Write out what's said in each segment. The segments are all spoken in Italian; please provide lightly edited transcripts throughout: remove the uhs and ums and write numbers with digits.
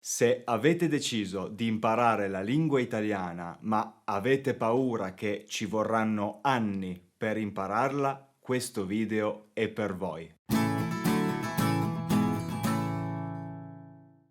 Se avete deciso di imparare la lingua italiana, ma avete paura che ci vorranno anni per impararla, questo video è per voi.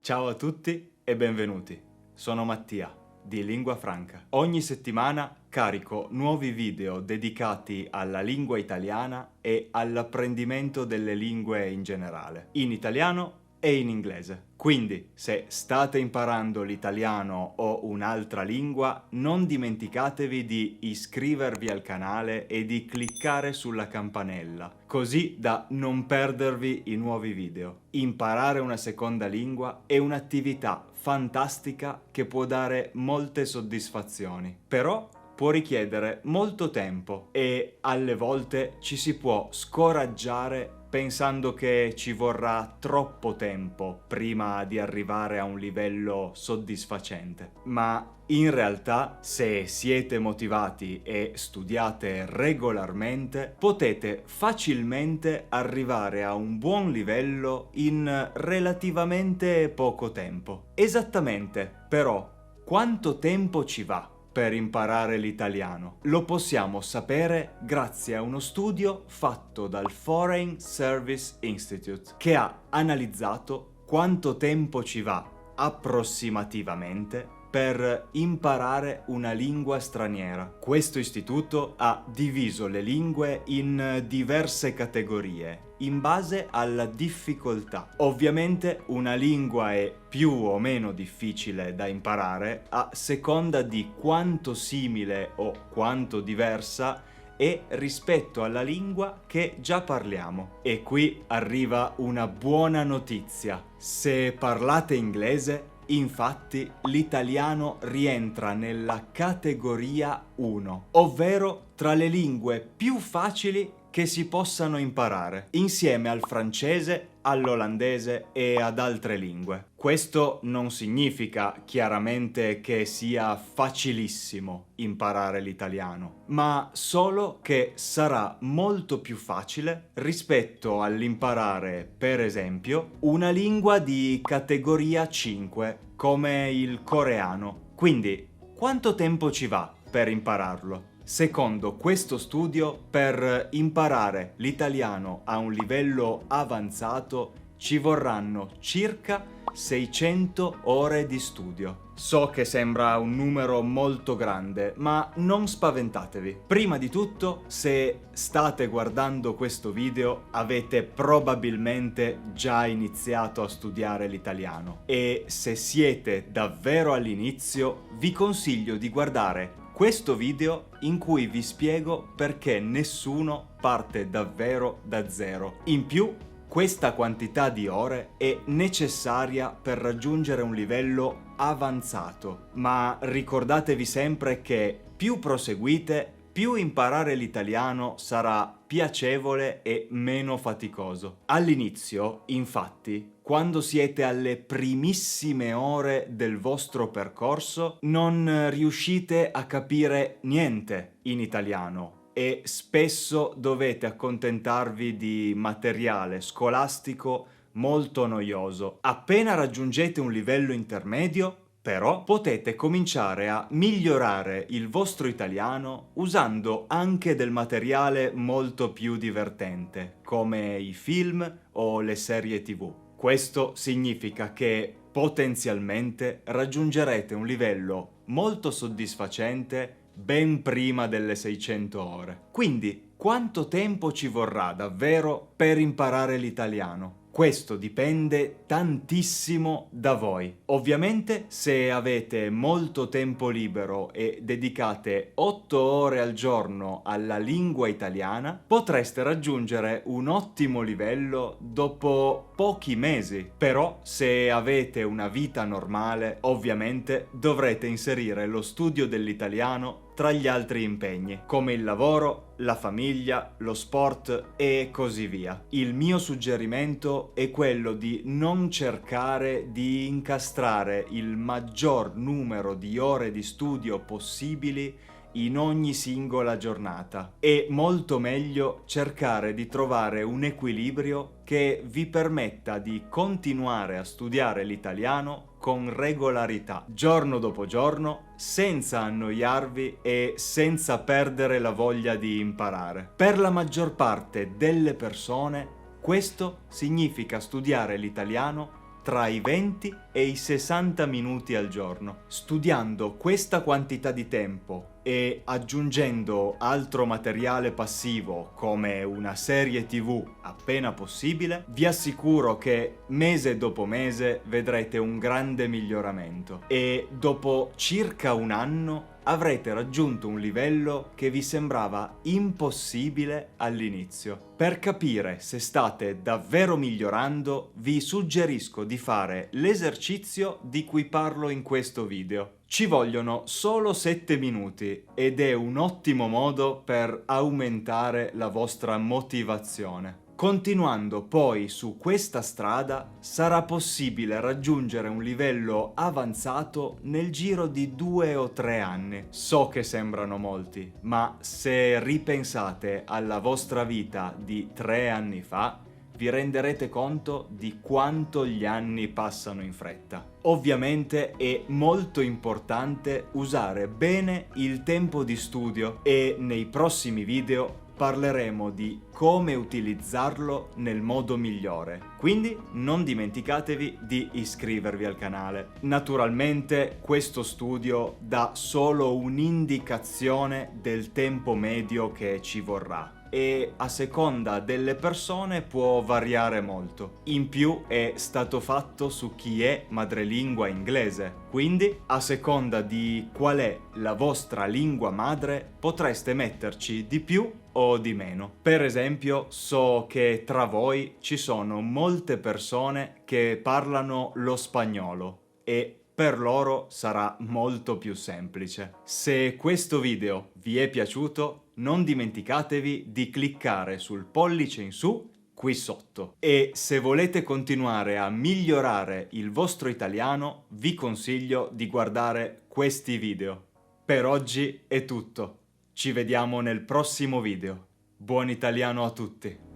Ciao a tutti e benvenuti. Sono Mattia di Lingua Franca. Ogni settimana carico nuovi video dedicati alla lingua italiana e all'apprendimento delle lingue in generale, in italiano e in inglese. Quindi, se state imparando l'italiano o un'altra lingua, non dimenticatevi di iscrivervi al canale e di cliccare sulla campanella, così da non perdervi i nuovi video. Imparare una seconda lingua è un'attività fantastica che può dare molte soddisfazioni, però può richiedere molto tempo e alle volte ci si può scoraggiare pensando che ci vorrà troppo tempo prima di arrivare a un livello soddisfacente. Ma in realtà, se siete motivati e studiate regolarmente, potete facilmente arrivare a un buon livello in relativamente poco tempo. Esattamente, però, quanto tempo ci va per imparare l'italiano? Lo possiamo sapere grazie a uno studio fatto dal Foreign Service Institute, che ha analizzato quanto tempo ci va approssimativamente per imparare una lingua straniera. Questo istituto ha diviso le lingue in diverse categorie in base alla difficoltà. Ovviamente una lingua è più o meno difficile da imparare a seconda di quanto simile o quanto diversa è rispetto alla lingua che già parliamo. E qui arriva una buona notizia. Se parlate inglese, infatti, l'italiano rientra nella categoria 1, ovvero tra le lingue più facili che si possano imparare, insieme al francese, all'olandese e ad altre lingue. Questo non significa chiaramente che sia facilissimo imparare l'italiano, ma solo che sarà molto più facile rispetto all'imparare, per esempio, una lingua di categoria 5, come il coreano. Quindi, quanto tempo ci va per impararlo? Secondo questo studio, per imparare l'italiano a un livello avanzato ci vorranno circa 600 ore di studio. So che sembra un numero molto grande, ma non spaventatevi. Prima di tutto, se state guardando questo video, avete probabilmente già iniziato a studiare l'italiano. E se siete davvero all'inizio, vi consiglio di guardare questo video in cui vi spiego perché nessuno parte davvero da zero. In più, questa quantità di ore è necessaria per raggiungere un livello avanzato, ma ricordatevi sempre che più proseguite, più imparare l'italiano sarà piacevole e meno faticoso. All'inizio, infatti, quando siete alle primissime ore del vostro percorso, non riuscite a capire niente in italiano e spesso dovete accontentarvi di materiale scolastico molto noioso. Appena raggiungete un livello intermedio, però, potete cominciare a migliorare il vostro italiano usando anche del materiale molto più divertente, come i film o le serie TV. Questo significa che potenzialmente raggiungerete un livello molto soddisfacente ben prima delle 600 ore. Quindi, quanto tempo ci vorrà davvero per imparare l'italiano? Questo dipende tantissimo da voi. Ovviamente, se avete molto tempo libero e dedicate 8 ore al giorno alla lingua italiana, potreste raggiungere un ottimo livello dopo pochi mesi. Però, se avete una vita normale, ovviamente dovrete inserire lo studio dell'italiano tra gli altri impegni, come il lavoro, la famiglia, lo sport e così via. Il mio suggerimento è quello di non cercare di incastrare il maggior numero di ore di studio possibili in ogni singola giornata. È molto meglio cercare di trovare un equilibrio che vi permetta di continuare a studiare l'italiano con regolarità, giorno dopo giorno, senza annoiarvi e senza perdere la voglia di imparare. Per la maggior parte delle persone, questo significa studiare l'italiano tra i 20 e i 60 minuti al giorno. Studiando questa quantità di tempo e aggiungendo altro materiale passivo come una serie TV appena possibile, vi assicuro che mese dopo mese vedrete un grande miglioramento e dopo circa un anno avrete raggiunto un livello che vi sembrava impossibile all'inizio. Per capire se state davvero migliorando, vi suggerisco di fare l'esercizio di cui parlo in questo video. Ci vogliono solo 7 minuti ed è un ottimo modo per aumentare la vostra motivazione. Continuando poi su questa strada sarà possibile raggiungere un livello avanzato nel giro di 2 o 3 anni. So che sembrano molti, ma se ripensate alla vostra vita di 3 anni fa, vi renderete conto di quanto gli anni passano in fretta. Ovviamente è molto importante usare bene il tempo di studio e nei prossimi video parleremo di come utilizzarlo nel modo migliore. Quindi non dimenticatevi di iscrivervi al canale. Naturalmente questo studio dà solo un'indicazione del tempo medio che ci vorrà e a seconda delle persone può variare molto. In più è stato fatto su chi è madrelingua inglese, quindi a seconda di qual è la vostra lingua madre potreste metterci di più o di meno. Per esempio, so che tra voi ci sono molte persone che parlano lo spagnolo e per loro sarà molto più semplice. Se questo video vi è piaciuto, non dimenticatevi di cliccare sul pollice in su qui sotto. E se volete continuare a migliorare il vostro italiano, vi consiglio di guardare questi video. Per oggi è tutto. Ci vediamo nel prossimo video. Buon italiano a tutti!